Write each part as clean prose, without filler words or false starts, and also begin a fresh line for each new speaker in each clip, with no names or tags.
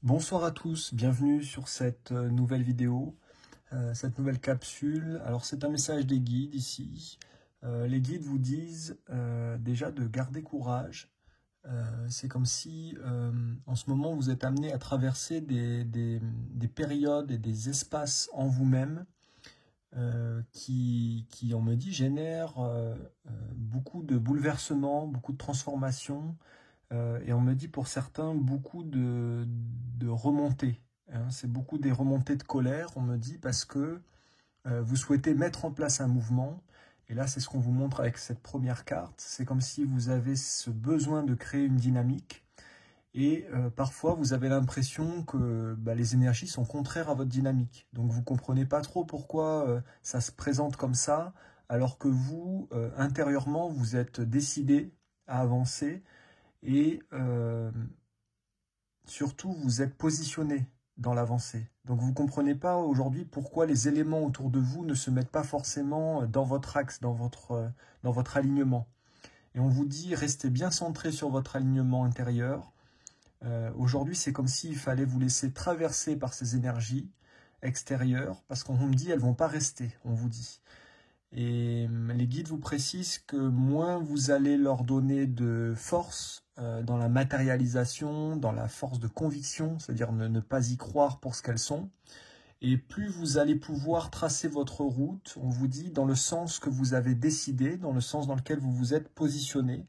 Bonsoir à tous, bienvenue sur cette nouvelle vidéo, cette nouvelle capsule. Alors c'est un message des guides ici. Les guides vous disent déjà de garder courage. C'est comme si en ce moment vous êtes amené à traverser des périodes et des espaces en vous-même qui, on me dit, génèrent beaucoup de bouleversements, beaucoup de transformations. Et on me dit pour certains beaucoup de remontées. Hein. C'est beaucoup des remontées de colère, on me dit, parce que vous souhaitez mettre en place un mouvement. Et là, c'est ce qu'on vous montre avec cette première carte. C'est comme si vous avez ce besoin de créer une dynamique. Et parfois, vous avez l'impression que les énergies sont contraires à votre dynamique. Donc, vous ne comprenez pas trop pourquoi ça se présente comme ça, alors que vous, intérieurement, vous êtes décidé à avancer. Et surtout, vous êtes positionné dans l'avancée. Donc vous ne comprenez pas aujourd'hui pourquoi les éléments autour de vous ne se mettent pas forcément dans votre axe, dans votre alignement. Et on vous dit, restez bien centré sur votre alignement intérieur. Aujourd'hui, c'est comme s'il fallait vous laisser traverser par ces énergies extérieures, parce qu'on me dit, elles ne vont pas rester, on vous dit. Et les guides vous précisent que moins vous allez leur donner de force dans la matérialisation, dans la force de conviction, c'est-à-dire ne pas y croire pour ce qu'elles sont, et plus vous allez pouvoir tracer votre route, on vous dit, dans le sens que vous avez décidé, dans le sens dans lequel vous vous êtes positionné,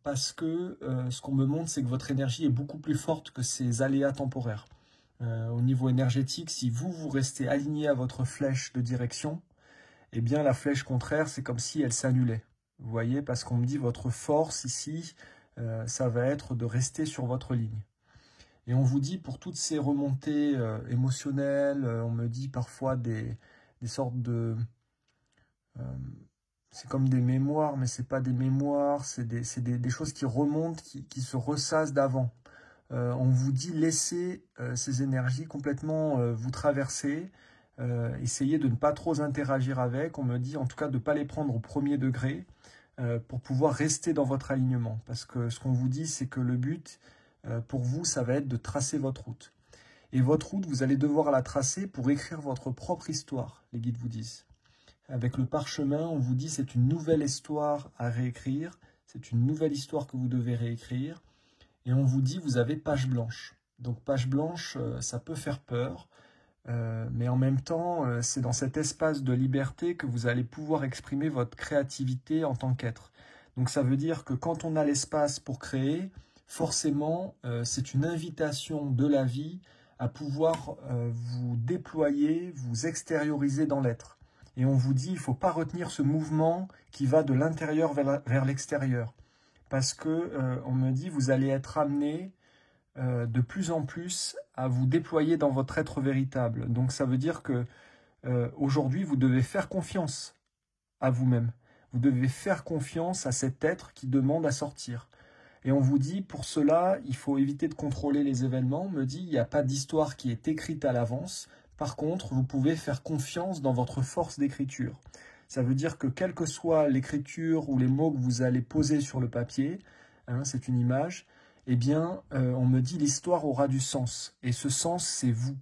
parce que ce qu'on me montre, c'est que votre énergie est beaucoup plus forte que ces aléas temporaires. Au niveau énergétique, si vous restez aligné à votre flèche de direction, eh bien la flèche contraire, c'est comme si elle s'annulait. Vous voyez, parce qu'on me dit votre force ici, ça va être de rester sur votre ligne. Et on vous dit pour toutes ces remontées émotionnelles, on me dit parfois des sortes de... c'est comme des mémoires, mais c'est pas des mémoires, c'est des choses qui remontent, qui se ressassent d'avant. On vous dit laissez ces énergies complètement vous traverser, essayez de ne pas trop interagir avec, on me dit en tout cas de ne pas les prendre au premier degré pour pouvoir rester dans votre alignement. Parce que ce qu'on vous dit, c'est que le but pour vous, ça va être de tracer votre route. Et votre route, vous allez devoir la tracer pour écrire votre propre histoire, les guides vous disent. Avec le parchemin, on vous dit c'est une nouvelle histoire à réécrire, c'est une nouvelle histoire que vous devez réécrire. Et on vous dit vous avez page blanche. Donc page blanche, ça peut faire peur. Mais en même temps, c'est dans cet espace de liberté que vous allez pouvoir exprimer votre créativité en tant qu'être. Donc ça veut dire que quand on a l'espace pour créer, forcément, c'est une invitation de la vie à pouvoir vous déployer, vous extérioriser dans l'être. Et on vous dit, il ne faut pas retenir ce mouvement qui va de l'intérieur vers l'extérieur. Parce que, on me dit, vous allez être amené de plus en plus à vous déployer dans votre être véritable. Donc ça veut dire que aujourd'hui, vous devez faire confiance à vous-même. Vous devez faire confiance à cet être qui demande à sortir. Et on vous dit, pour cela, il faut éviter de contrôler les événements. On me dit, il n'y a pas d'histoire qui est écrite à l'avance. Par contre, vous pouvez faire confiance dans votre force d'écriture. Ça veut dire que quelle que soit l'écriture ou les mots que vous allez poser sur le papier, hein, c'est une image, eh bien, on me dit l'histoire aura du sens. Et ce sens, c'est vous.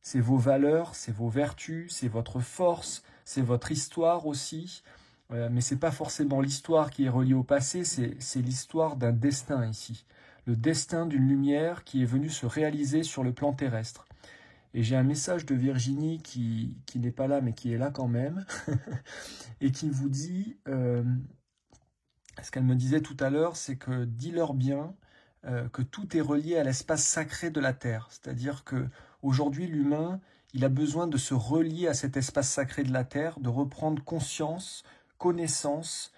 C'est vos valeurs, c'est vos vertus, c'est votre force, c'est votre histoire aussi. Mais c'est pas forcément l'histoire qui est reliée au passé, c'est l'histoire d'un destin ici. Le destin d'une lumière qui est venue se réaliser sur le plan terrestre. Et j'ai un message de Virginie qui n'est pas là, mais qui est là quand même, et qui vous dit, ce qu'elle me disait tout à l'heure, c'est que dis-leur bien que tout est relié à l'espace sacré de la Terre. C'est-à-dire que aujourd'hui, l'humain, il a besoin de se relier à cet espace sacré de la Terre, de reprendre conscience, connaissance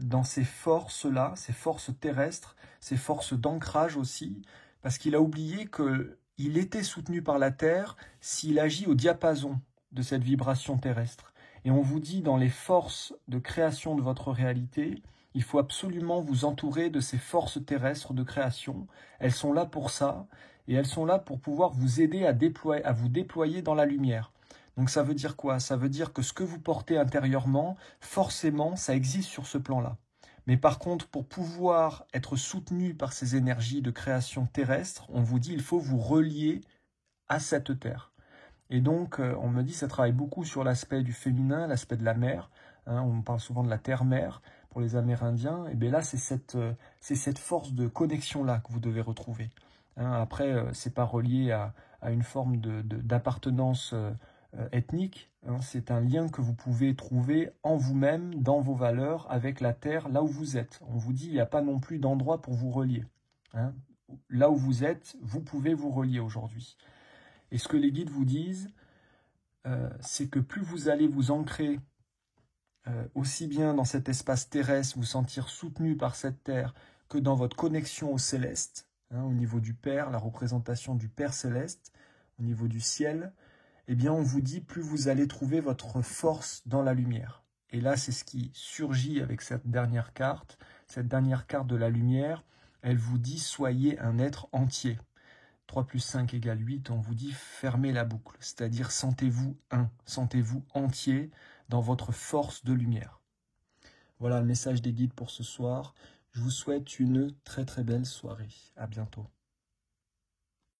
dans ces forces-là, ces forces terrestres, ces forces d'ancrage aussi, parce qu'il a oublié qu'il était soutenu par la Terre s'il agit au diapason de cette vibration terrestre. Et on vous dit, dans les forces de création de votre réalité, il faut absolument vous entourer de ces forces terrestres de création. Elles sont là pour ça, et elles sont là pour pouvoir vous aider à vous déployer dans la lumière. Donc ça veut dire quoi? Ça veut dire que ce que vous portez intérieurement, forcément, ça existe sur ce plan-là. Mais par contre, pour pouvoir être soutenu par ces énergies de création terrestre, on vous dit il faut vous relier à cette terre. Et donc, on me dit ça travaille beaucoup sur l'aspect du féminin, l'aspect de la mer. Hein, on parle souvent de la terre-mère pour les Amérindiens. Et bien là, c'est cette force de connexion-là que vous devez retrouver. Hein, après, c'est pas relié à une forme d'appartenance ethnique. Hein, c'est un lien que vous pouvez trouver en vous-même, dans vos valeurs, avec la terre, là où vous êtes. On vous dit il n'y a pas non plus d'endroit pour vous relier. Hein. Là où vous êtes, vous pouvez vous relier aujourd'hui. Et ce que les guides vous disent, c'est que plus vous allez vous ancrer aussi bien dans cet espace terrestre, vous sentir soutenu par cette terre, que dans votre connexion au céleste, hein, au niveau du Père, la représentation du Père céleste, au niveau du ciel, eh bien on vous dit plus vous allez trouver votre force dans la lumière. Et là, c'est ce qui surgit avec cette dernière carte de la lumière, elle vous dit soyez un être entier. 3 plus 5 égale 8, on vous dit fermez la boucle, c'est-à-dire sentez-vous un, sentez-vous entier dans votre force de lumière. Voilà le message des guides pour ce soir. Je vous souhaite une très très belle soirée. À bientôt.